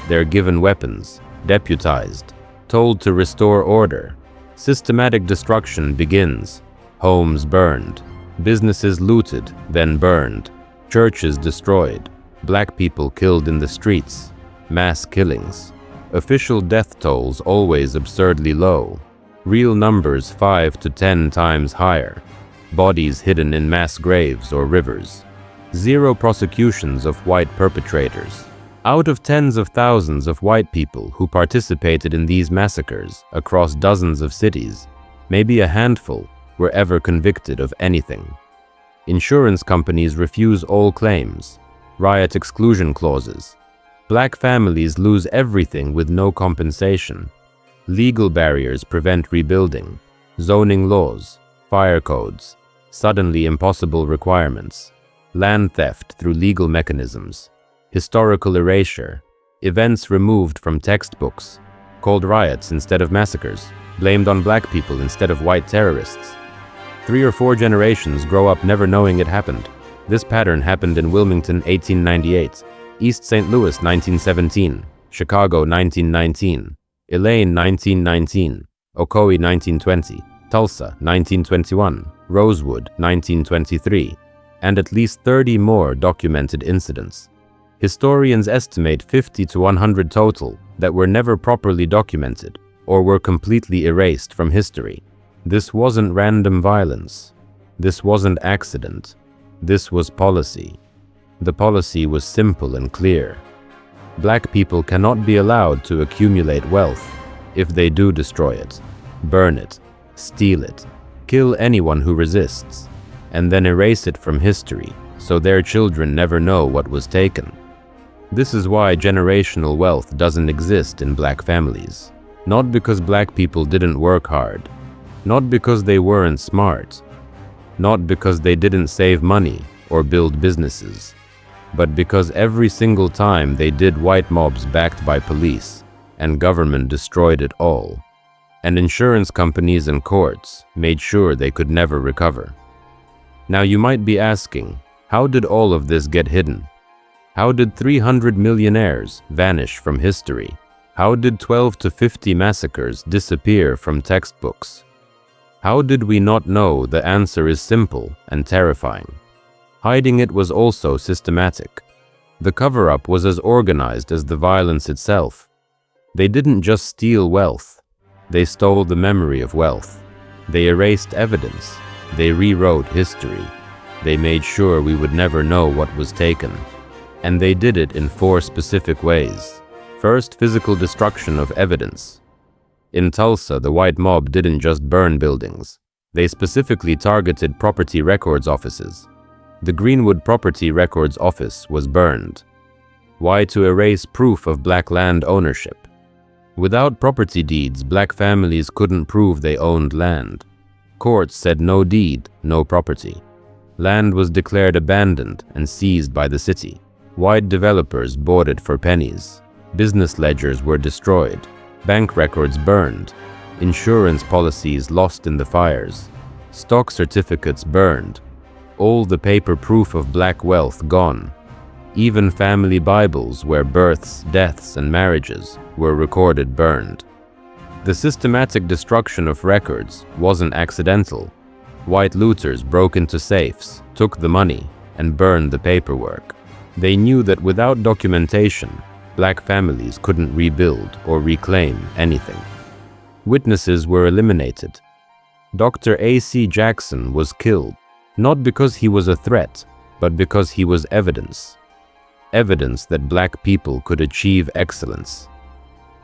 They're given weapons, deputized, told to restore order. Systematic destruction begins. Homes burned, businesses looted, then burned, churches destroyed, black people killed in the streets, mass killings. Official death tolls always absurdly low. Real numbers 5 to 10 times higher. Bodies hidden in mass graves or rivers. Zero prosecutions of white perpetrators. Out of tens of thousands of white people who participated in these massacres across dozens of cities, maybe a handful were ever convicted of anything. Insurance companies refuse all claims. Riot exclusion clauses. Black families lose everything with no compensation. Legal barriers prevent rebuilding. Zoning laws. Fire codes. Suddenly impossible requirements. Land theft through legal mechanisms. Historical erasure. Events removed from textbooks. Called riots instead of massacres. Blamed on black people instead of white terrorists. 3 or 4 generations grow up never knowing it happened. This pattern happened in Wilmington, 1898. East St. Louis, 1917. Chicago, 1919. Elaine, 1919. Ocoee, 1920. Tulsa, 1921, Rosewood, 1923, and at least 30 more documented incidents. Historians estimate 50 to 100 total that were never properly documented or were completely erased from history. This wasn't random violence. This wasn't accident. This was policy. The policy was simple and clear. Black people cannot be allowed to accumulate wealth. If they do destroy it, burn it, steal it, kill anyone who resists, and then erase it from history so their children never know what was taken. This is why generational wealth doesn't exist in black families. Not because black people didn't work hard, not because they weren't smart, not because they didn't save money or build businesses. but because every single time they did, white mobs backed by police and government destroyed it all. And insurance companies and courts made sure they could never recover. Now you might be asking, how did all of this get hidden? How did 300 millionaires vanish from history? How did 12 to 50 massacres disappear from textbooks? How did we not know? The answer is simple and terrifying. Hiding it was also systematic. The cover-up was as organized as the violence itself. They didn't just steal wealth. They stole the memory of wealth. They erased evidence. They rewrote history. They made sure we would never know what was taken. And they did it in 4 specific ways. First, physical destruction of evidence. In Tulsa, the white mob didn't just burn buildings. They specifically targeted property records offices. The Greenwood Property Records Office was burned. Why? To erase proof of black land ownership. Without property deeds, black families couldn't prove they owned land. Courts said no deed, no property. Land was declared abandoned and seized by the city. White developers bought it for pennies. Business ledgers were destroyed. Bank records burned. Insurance policies lost in the fires. Stock certificates burned. All the paper proof of black wealth gone. Even family Bibles where births, deaths, and marriages were recorded burned. The systematic destruction of records wasn't accidental. White looters broke into safes, took the money, and burned the paperwork. They knew that without documentation, black families couldn't rebuild or reclaim anything. Witnesses were eliminated. Dr. A.C. Jackson was killed, not because he was a threat, but because he was evidence. Evidence that black people could achieve excellence.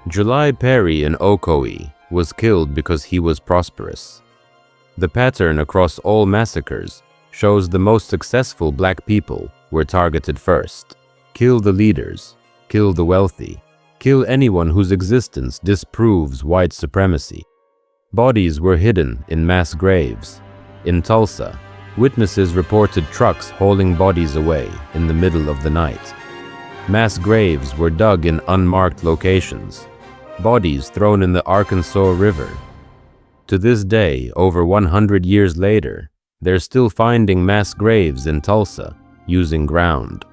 July Perry in Ocoee was killed because he was prosperous. The pattern across all massacres shows the most successful black people were targeted first. Kill the leaders, kill the wealthy, kill anyone whose existence disproves white supremacy. Bodies were hidden in mass graves. In Tulsa, witnesses reported trucks hauling bodies away in the middle of the night. Mass graves were dug in unmarked locations. Bodies thrown in the Arkansas River. To this day, over 100 years later, they're still finding mass graves in Tulsa using ground.